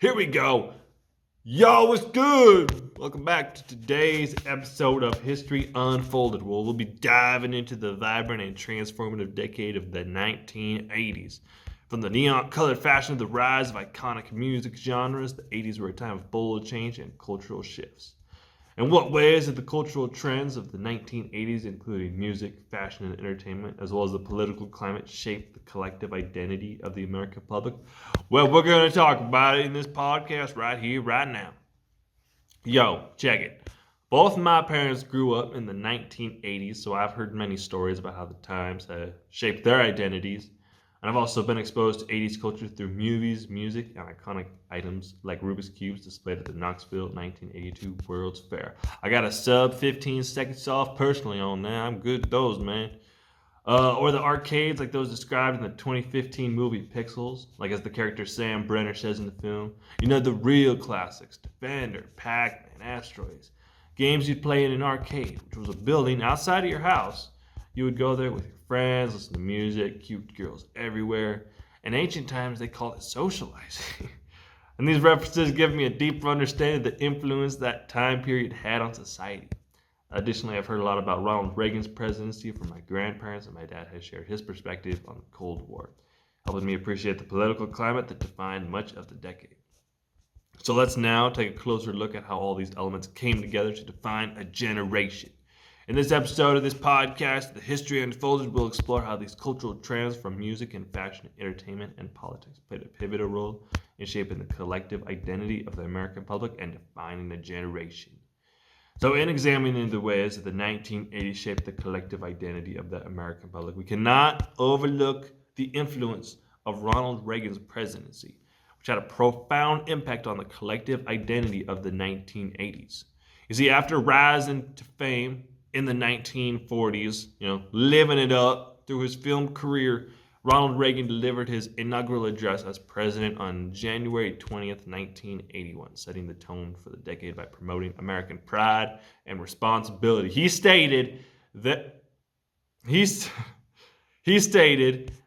Here we go. Yo, what's good? Welcome back to today's episode of History Unfolded, where we'll be diving into the vibrant and transformative decade of the 1980s. From the neon-colored fashion of the rise of iconic music genres, the 80s were a time of bold change and cultural shifts. In what ways did the cultural trends of the 1980s, including music, fashion, and entertainment, as well as the political climate, shape the collective identity of the American public? Well, we're going to talk about it in this podcast right here, right now. Yo, check it. Both of my parents grew up in the 1980s, so I've heard many stories about how the times have shaped their identities. And I've also been exposed to 80s culture through movies, music, and iconic items like Rubik's Cubes displayed at the Knoxville 1982 World's Fair. I got a sub 15 seconds off personally on that. I'm good at those, man. Or the arcades like those described in the 2015 movie Pixels, like as the character Sam Brenner says in the film. You know, the real classics, Defender, Pac-Man, Asteroids. Games you'd play in an arcade, which was a building outside of your house. You would go there with your friends, listen to music, cute girls everywhere. In ancient times, they called it socializing. And these references give me a deeper understanding of the influence that time period had on society. Additionally, I've heard a lot about Ronald Reagan's presidency from my grandparents, and my dad has shared his perspective on the Cold War, helping me appreciate the political climate that defined much of the decade. So let's now take a closer look at how all these elements came together to define a generation. In this episode of this podcast, The History Unfolded, we'll explore how these cultural trends from music and fashion, entertainment, and politics played a pivotal role in shaping the collective identity of the American public and defining a generation. So in examining the ways that the 1980s shaped the collective identity of the American public, we cannot overlook the influence of Ronald Reagan's presidency, which had a profound impact on the collective identity of the 1980s. You see, after rising to fame in the 1940s, living it up through his film career, Ronald Reagan delivered his inaugural address as president on January 20th, 1981, setting the tone for the decade by promoting American pride and responsibility. He stated,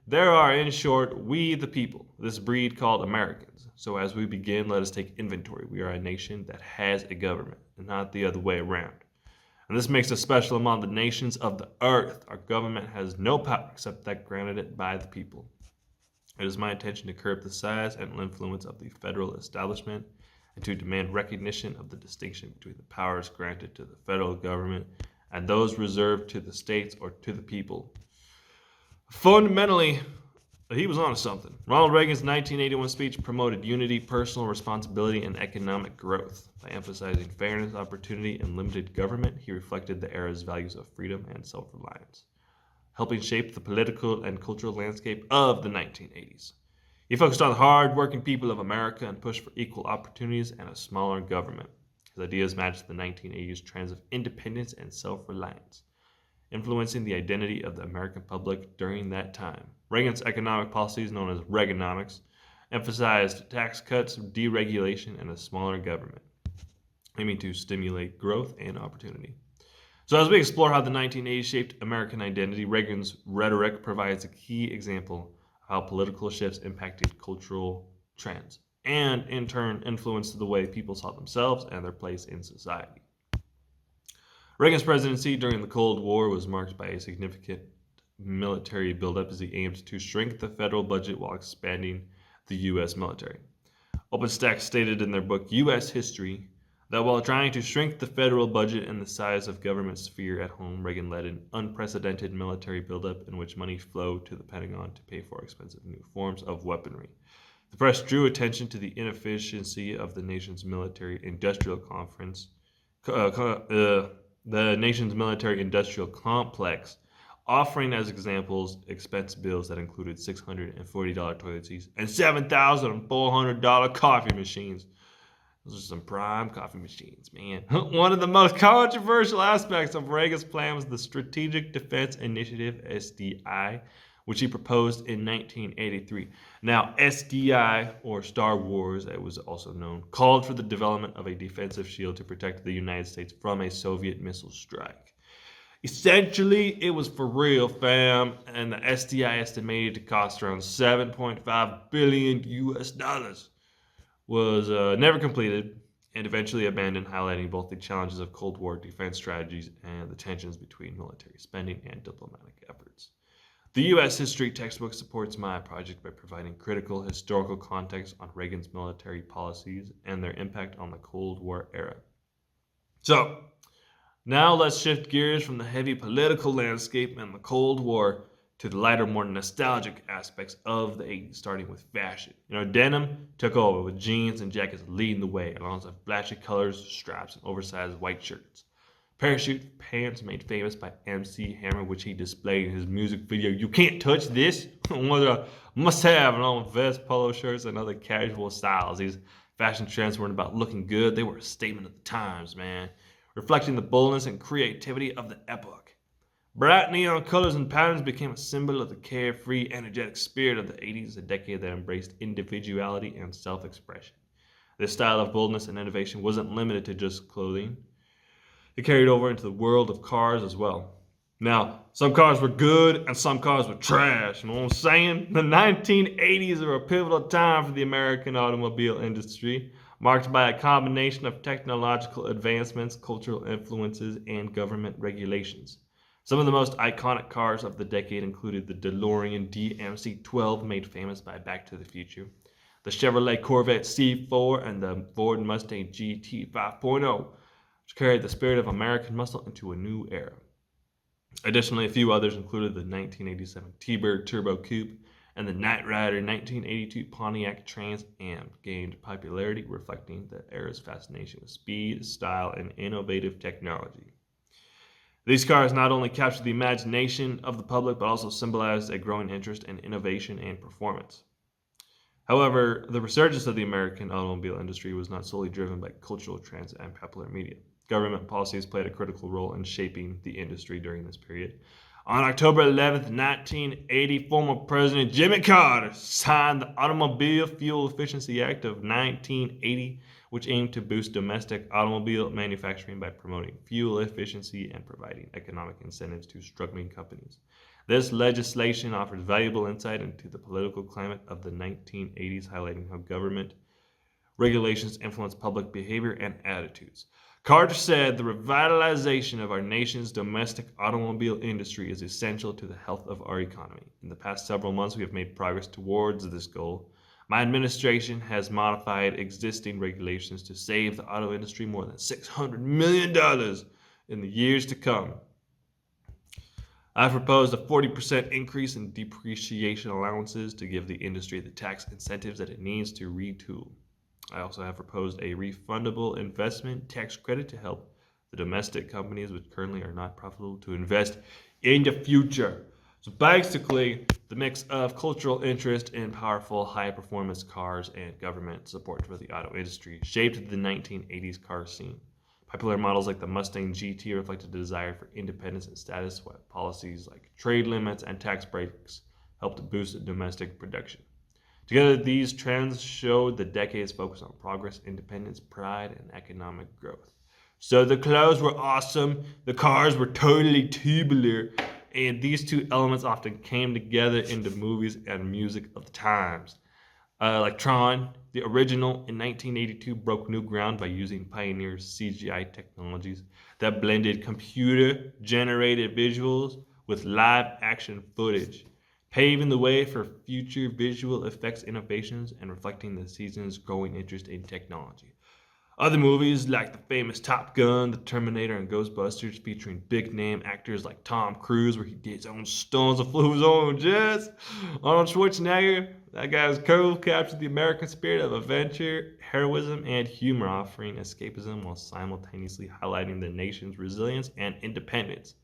there are, in short, we the people, this breed called Americans. So as we begin, let us take inventory. We are a nation that has a government, and not the other way around. And this makes us special among the nations of the earth. Our government has no power except that granted it by the people. It is my intention to curb the size and influence of the federal establishment and to demand recognition of the distinction between the powers granted to the federal government and those reserved to the states or to the people. Fundamentally, he was onto something. Ronald Reagan's 1981 speech promoted unity, personal responsibility, and economic growth. By emphasizing fairness, opportunity, and limited government, he reflected the era's values of freedom and self-reliance, helping shape the political and cultural landscape of the 1980s. He focused on the hard-working people of America and pushed for equal opportunities and a smaller government. His ideas matched the 1980s trends of independence and self-reliance, influencing the identity of the American public during that time. Reagan's economic policies, known as Reaganomics, emphasized tax cuts, deregulation, and a smaller government, aiming to stimulate growth and opportunity. So as we explore how the 1980s shaped American identity, Reagan's rhetoric provides a key example of how political shifts impacted cultural trends and, in turn, influenced the way people saw themselves and their place in society. Reagan's presidency during the Cold War was marked by a significant military buildup as he aimed to shrink the federal budget while expanding the U.S. military. OpenStack stated in their book U.S. History that while trying to shrink the federal budget and the size of government sphere at home, Reagan led an unprecedented military buildup in which money flowed to the Pentagon to pay for expensive new forms of weaponry. The press drew attention to the inefficiency of the nation's military-industrial complex, offering as examples expense bills that included $640 toilet seats and $7,400 coffee machines. Those are some prime coffee machines, man. One of the most controversial aspects of Reagan's plan was the Strategic Defense Initiative, SDI, which he proposed in 1983. Now, SDI, or Star Wars, it was also known, called for the development of a defensive shield to protect the United States from a Soviet missile strike. Essentially, it was for real, fam, and the SDI estimated to cost around $7.5 billion US. was never completed and eventually abandoned, highlighting both the challenges of Cold War defense strategies and the tensions between military spending and diplomatic efforts. The U.S. history textbook supports my project by providing critical historical context on Reagan's military policies and their impact on the Cold War era. So, now let's shift gears from the heavy political landscape and the Cold War to the lighter, more nostalgic aspects of the 80s, starting with fashion. Denim took over with jeans and jackets leading the way, alongside flashy colors, straps, and oversized white shirts. Parachute pants made famous by MC Hammer, which he displayed in his music video "You Can't Touch This," was a must-have along with vests, polo shirts, and other casual styles. These fashion trends weren't about looking good; they were a statement of the times, man, reflecting the boldness and creativity of the epoch. Bright neon colors and patterns became a symbol of the carefree, energetic spirit of the 80s, a decade that embraced individuality and self-expression. This style of boldness and innovation wasn't limited to just clothing. It carried over into the world of cars as well. Now, some cars were good and some cars were trash. You know what I'm saying? The 1980s were a pivotal time for the American automobile industry, marked by a combination of technological advancements, cultural influences, and government regulations. Some of the most iconic cars of the decade included the DeLorean DMC-12, made famous by Back to the Future, the Chevrolet Corvette C4, and the Ford Mustang GT 5.0, which carried the spirit of American muscle into a new era. Additionally, a few others included the 1987 T-Bird Turbo Coupe and the Knight Rider 1982 Pontiac Trans Am gained popularity, reflecting the era's fascination with speed, style, and innovative technology. These cars not only captured the imagination of the public, but also symbolized a growing interest in innovation and performance. However, the resurgence of the American automobile industry was not solely driven by cultural trends and popular media. Government policies played a critical role in shaping the industry during this period. On October 11, 1980, former President Jimmy Carter signed the Automobile Fuel Efficiency Act of 1980, which aimed to boost domestic automobile manufacturing by promoting fuel efficiency and providing economic incentives to struggling companies. This legislation offers valuable insight into the political climate of the 1980s, highlighting how government regulations influence public behavior and attitudes. Carter said the revitalization of our nation's domestic automobile industry is essential to the health of our economy. In the past several months, we have made progress towards this goal. My administration has modified existing regulations to save the auto industry more than $600 million in the years to come. I've proposed a 40% increase in depreciation allowances to give the industry the tax incentives that it needs to retool. I also have proposed a refundable investment tax credit to help the domestic companies which currently are not profitable to invest in the future. So basically, the mix of cultural interest in powerful, high-performance cars and government support for the auto industry shaped the 1980s car scene. Popular models like the Mustang GT reflected a desire for independence and status, while policies like trade limits and tax breaks helped boost domestic production. Together, these trends showed the decade's focus on progress, independence, pride, and economic growth. So the clothes were awesome, the cars were totally tubular, and these two elements often came together in the movies and music of the times. Like Tron, the original in 1982 broke new ground by using pioneer CGI technologies that blended computer-generated visuals with live-action footage, paving the way for future visual effects innovations and reflecting the season's growing interest in technology. Other movies like the famous Top Gun, The Terminator, and Ghostbusters, featuring big-name actors like Tom Cruise, where he did his own stunts and flew his own jets. Arnold Schwarzenegger, that guy's cool, captured the American spirit of adventure, heroism, and humor, offering escapism while simultaneously highlighting the nation's resilience and independence.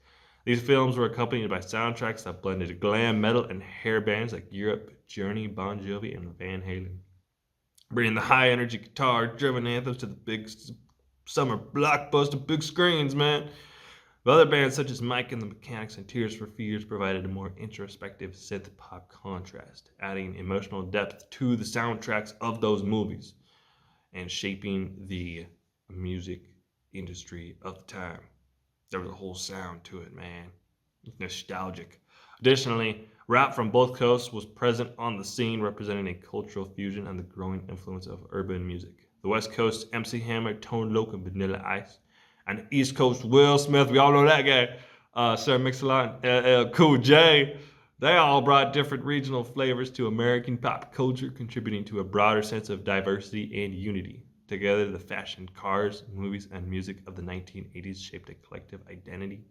These films were accompanied by soundtracks that blended glam metal and hair bands like Europe, Journey, Bon Jovi, and Van Halen, bringing the high-energy guitar-driven anthems to the big summer blockbuster big screens, man. But other bands such as Mike and the Mechanics and Tears for Fears provided a more introspective synth-pop contrast, adding emotional depth to the soundtracks of those movies and shaping the music industry of the time. There was a whole sound to it, man. Nostalgic. Additionally, Rap from both coasts was present on the scene, representing a cultural fusion and the growing influence of urban music. The West Coast, MC Hammer, Tone Loc, and Vanilla Ice. And the East Coast, Will Smith, we all know that guy, Sir Mix-a-Lot, LL Cool J. They all brought different regional flavors to American pop culture, contributing to a broader sense of diversity and unity. Together, the fashion, cars, movies, and music of the 1980s shaped a collective identity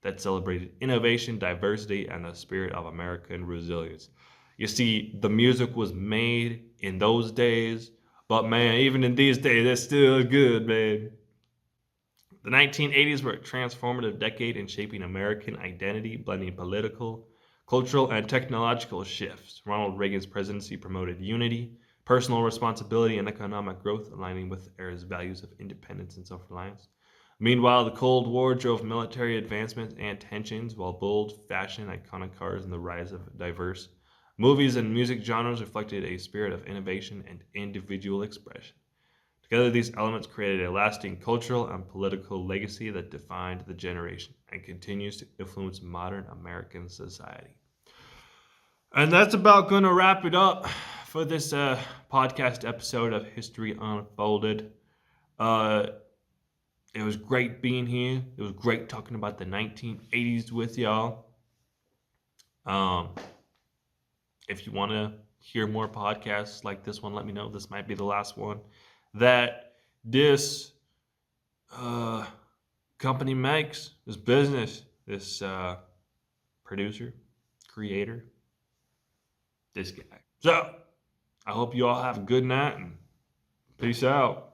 that celebrated innovation, diversity, and the spirit of American resilience. You see, the music was made in those days, but man, even in these days, it's still good, man. The 1980s were a transformative decade in shaping American identity, blending political, cultural, and technological shifts. Ronald Reagan's presidency promoted unity, personal responsibility, and economic growth, aligning with the era's values of independence and self reliance. Meanwhile, the Cold War drove military advancements and tensions, while bold, fashion, iconic cars, and the rise of diverse movies and music genres reflected a spirit of innovation and individual expression. Together, these elements created a lasting cultural and political legacy that defined the generation and continues to influence modern American society. And that's about going to wrap it up for this podcast episode of History Unfolded. It was great being here. It was great talking about the 1980s with y'all. If you want to hear more podcasts like this one, let me know. This might be the last one that this company makes, this business, this producer, creator, this guy. So, I hope you all have a good night and peace out.